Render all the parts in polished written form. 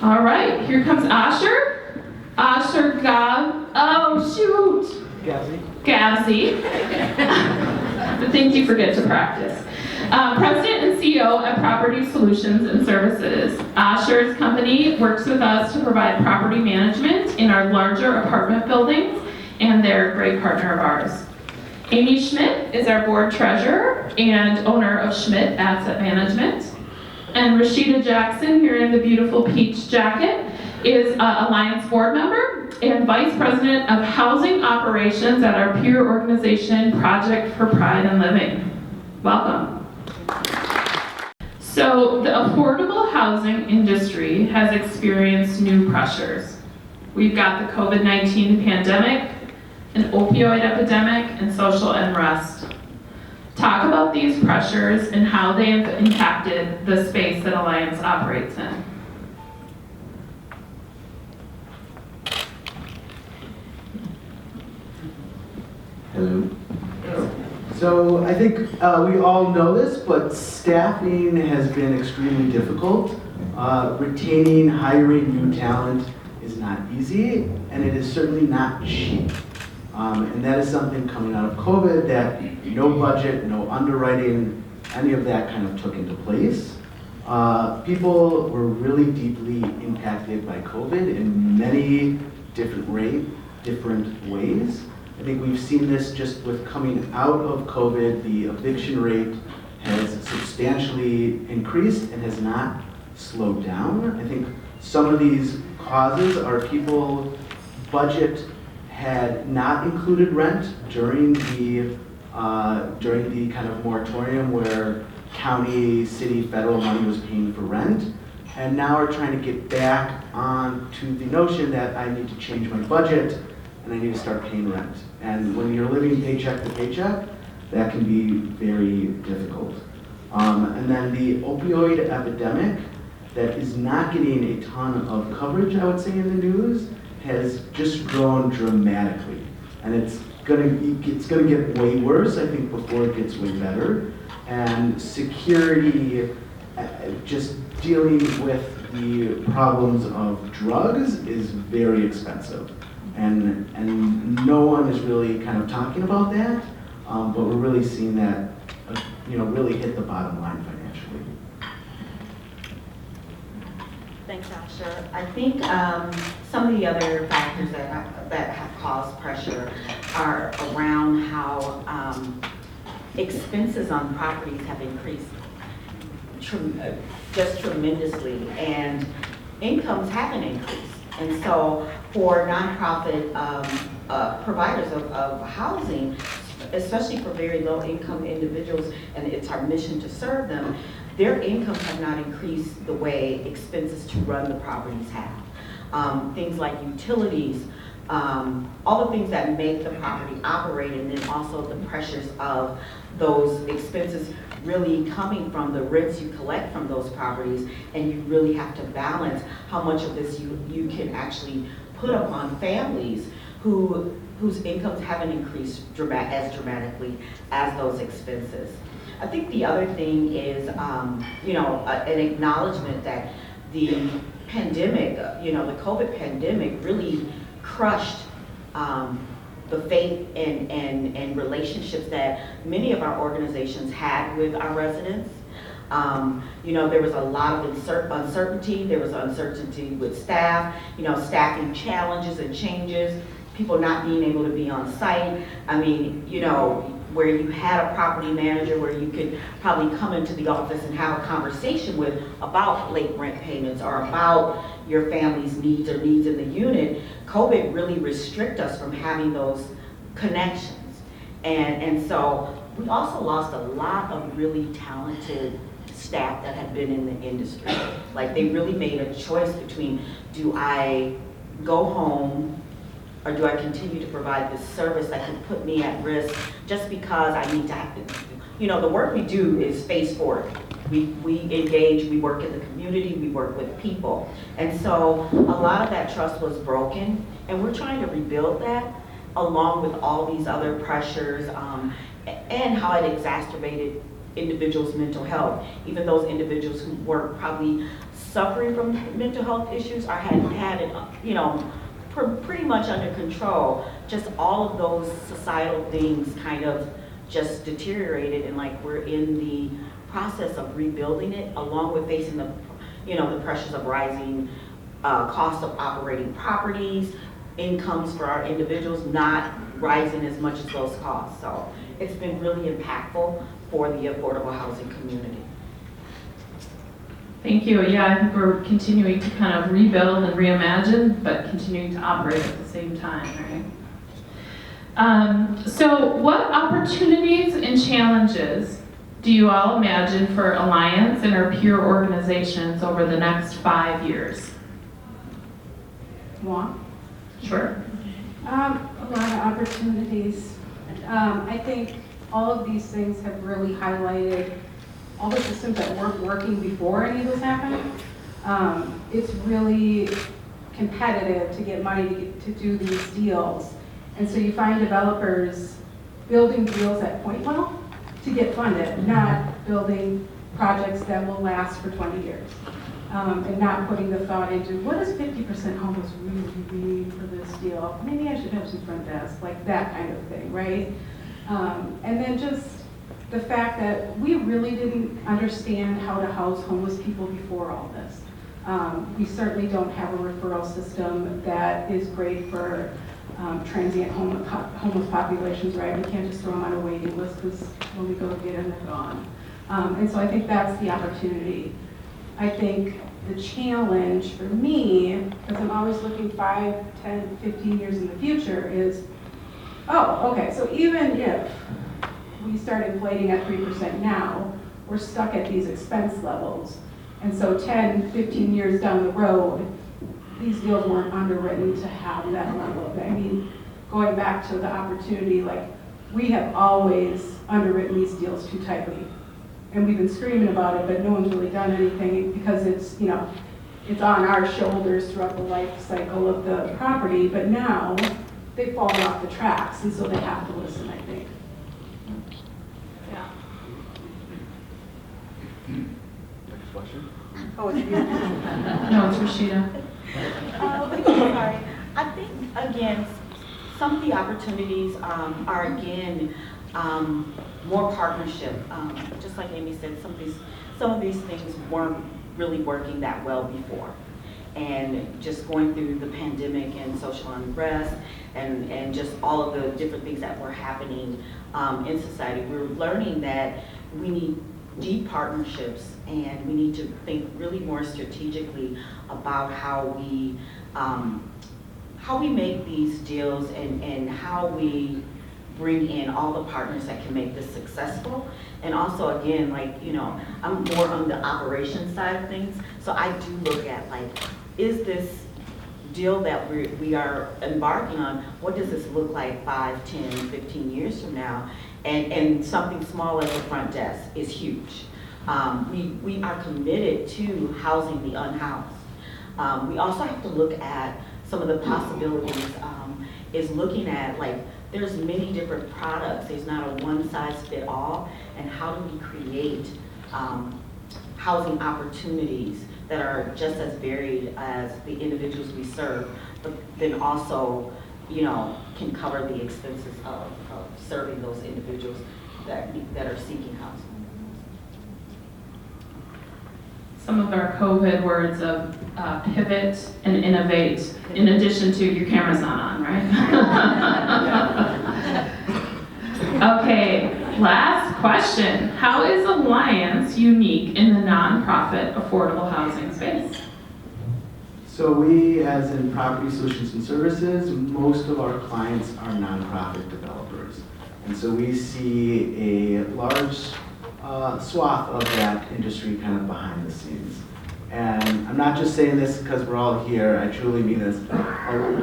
All right, here comes Asher. Asher Gavzy. The things you forget to practice. President and CEO at Property Solutions and Services. Asher's company works with us to provide property management in our larger apartment buildings, and they're a great partner of ours. Amy Schmid is our board treasurer and owner of Schmid Asset Management. And Rashida Jackson, here in the beautiful peach jacket, is Alliance board member and vice president of housing operations at our peer organization, Project for Pride and Living. Welcome. So the affordable housing industry has experienced new pressures. We've got the COVID-19 pandemic, an opioid epidemic, and social unrest. Talk about these pressures and how they have impacted the space that Alliance operates in. Hello. So I think we all know this, but staffing has been extremely difficult. Retaining, hiring new talent is not easy, and it is certainly not cheap. And that is something coming out of COVID that no budget, no underwriting, any of that kind of took into place. People were really deeply impacted by COVID in many different ways. I think we've seen this just with coming out of COVID. The eviction rate has substantially increased and has not slowed down. I think some of these causes are people budget had not included rent during the kind of moratorium where county, city, federal money was paying for rent, and now are trying to get back onto the notion that I need to change my budget and I need to start paying rent. And when you're living paycheck to paycheck, that can be very difficult. And then the opioid epidemic that is not getting a ton of coverage, I would say, in the news, has just grown dramatically. And it's gonna get way worse, I think, before it gets way better. And security, just dealing with the problems of drugs is very expensive. And no one is really kind of talking about that, but we're really seeing that, really hit the bottom line financially. Thanks, Asher. I think some of the other factors that have caused pressure are around how expenses on properties have increased just tremendously, and incomes haven't increased. And so for nonprofit providers of housing, especially for very low income individuals, and it's our mission to serve them, their incomes have not increased the way expenses to run the properties have. Things like utilities, all the things that make the property operate, and then also the pressures of those expenses really coming from the rents you collect from those properties, and you really have to balance how much of this you can actually put upon families whose incomes haven't increased as dramatically as those expenses. I think the other thing is, an acknowledgement that the pandemic, the COVID pandemic really crushed the faith and relationships that many of our organizations had with our residents. There was a lot of uncertainty. There was uncertainty with staff, staffing challenges and changes, people not being able to be on site. I mean, where you had a property manager where you could probably come into the office and have a conversation with about late rent payments or about your family's needs or needs in the unit. COVID really restricted us from having those connections. And so we also lost a lot of really talented staff that had been in the industry. Like, they really made a choice between, do I go home or do I continue to provide this service that can put me at risk just because I need to have to, the work we do is phase forward. We engage, we work in the community, we work with people. And so a lot of that trust was broken, and we're trying to rebuild that along with all these other pressures and how it individuals' mental health. Even those individuals who were probably suffering from mental health issues or had it, you know, pretty much under control. Just all of those societal things kind of just deteriorated, and like we're in the process of rebuilding it, along with facing the, you know, the pressures of rising cost of operating properties, incomes for our individuals not rising as much as those costs. So it's been really impactful for the affordable housing community. Thank you. Yeah, I think we're continuing to kind of rebuild and reimagine, but continuing to operate at the same time, right? So what opportunities and challenges do you all imagine for Alliance and our peer organizations over the next 5 years? Want? Sure. A lot of opportunities. I think all of these things have really highlighted all the systems that weren't working before any of this happened. It's really competitive to get money to do these deals. And so you find developers building deals that point well to get funded, not building projects that will last for 20 years. And not putting the thought into, what does 50% homeless really mean for this deal? Maybe I should have some front desk, like that kind of thing, right? And then just the fact that we really didn't understand how to house homeless people before all this. We certainly don't have a referral system that is great for transient homeless populations, right? We can't just throw them on a waiting list because when we go get them, they're gone. And so I think that's the opportunity. I think the challenge for me, because I'm always looking 5, 10, 15 years in the future, is, oh, okay, so even if we start inflating at 3% now, we're stuck at these expense levels. And so 10, 15 years down the road, these deals weren't underwritten to have that level of, I mean, going back to the opportunity, like, we have always underwritten these deals too tightly. And we've been screaming about it, but no one's really done anything because it's, you know, it's on our shoulders throughout the life cycle of the property, but now they've fallen off the tracks, and so they have to listen, I think. Yeah. Next question. Oh, it's you. No, it's Rashida. Sorry. I think, again, some of the opportunities are, again, more partnership. Just like Amy said, some of these things weren't really working that well before. And just going through the pandemic and social unrest and just all of the different things that were happening in society, we're learning that we need deep partnerships, and we need to think really more strategically about how we make these deals and how we bring in all the partners that can make this successful. And also, again, like, you know, I'm more on the operations side of things, so I do look at, like, is this deal that we are embarking on, what does this look like 5, 10, 15 years from now? And something small as the front desk is huge. We are committed to housing the unhoused. We also have to look at some of the possibilities, is looking at, like, there's many different products. There's not a one-size-fit-all, and how do we create housing opportunities that are just as varied as the individuals we serve, but then also, you know, can cover the expenses of serving those individuals that are seeking housing. Some of our COVID words of pivot and innovate, in addition to your camera's not on, right? Okay, last question. How is Alliance unique in the nonprofit affordable housing space? So we, as in Property Solutions and Services, most of our clients are nonprofit developers. And so we see a large swath of that industry kind of behind the scenes. And I'm not just saying this because we're all here, I truly mean this.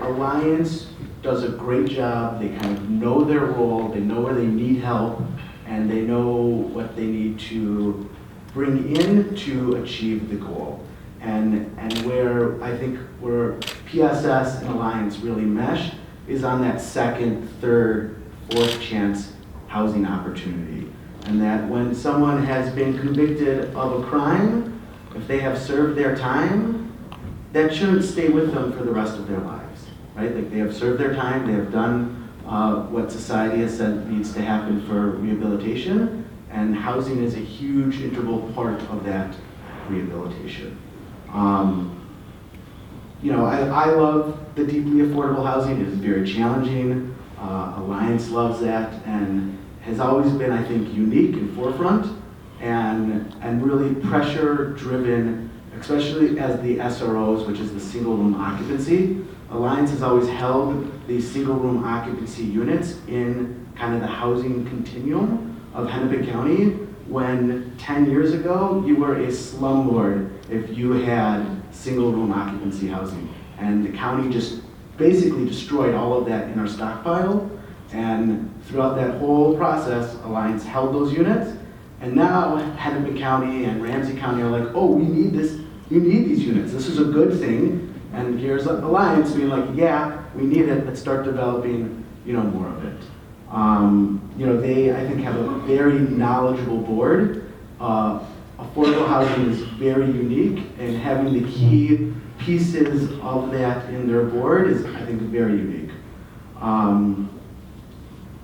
Alliance does a great job. They kind of know their role, they know where they need help, and they know what they need to bring in to achieve the goal. And where I think where PSS and Alliance really mesh is on that second, third, fourth chance housing opportunity. And that when someone has been convicted of a crime, if they have served their time, that shouldn't stay with them for the rest of their lives, right? Like they have served their time, they have done what society has said needs to happen for rehabilitation, and housing is a huge integral part of that rehabilitation. I love the deeply affordable housing. It is very challenging. Alliance loves that and has always been, I think, unique and forefront and really pressure driven, especially as the SROs, which is the single room occupancy. Alliance has always held these single room occupancy units in kind of the housing continuum of Hennepin County, when 10 years ago, you were a slumlord if you had single room occupancy housing. And the county just basically destroyed all of that in our stockpile. And throughout that whole process, Alliance held those units. And now Hennepin County and Ramsey County are like, oh, we need this, you need these units. This is a good thing. And here's Alliance being like, yeah, we need it, let's start developing, more of it. They, I think, have a very knowledgeable board. Affordable housing is very unique, and having the key pieces of that in their board is, I think, very unique. And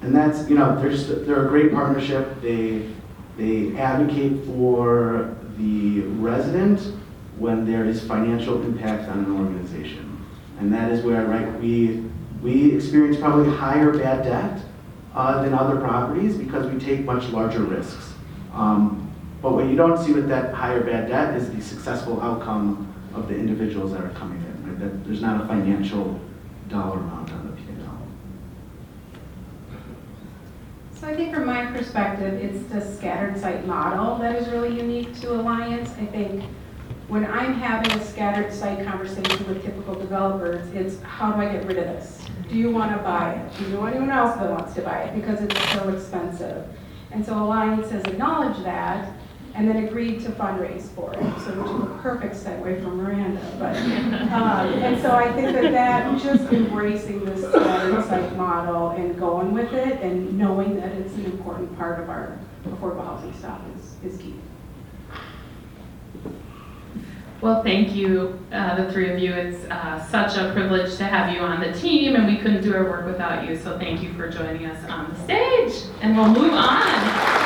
that's, they're a great partnership. They advocate for the resident when there is financial impact on an organization. And that is where, right, we experience probably higher bad debt than other properties because we take much larger risks. But what you don't see with that higher bad debt is the successful outcome of the individuals that are coming in. Right? That there's not a financial dollar amount on the P&L. So I think from my perspective, it's the scattered site model that is really unique to Alliance. I think when I'm having a scattered site conversation with typical developers, it's how do I get rid of this? Do you want to buy it? Do you know anyone else that wants to buy it? Because it's so expensive. And so Alliance has acknowledged that and then agreed to fundraise for it, so which is a perfect segue from Miranda. But and so I think that just embracing this scattered site model and going with it and knowing that it's an important part of our affordable housing stock is key. Well, thank you, the three of you. It's such a privilege to have you on the team, and we couldn't do our work without you, so thank you for joining us on the stage. And we'll move on.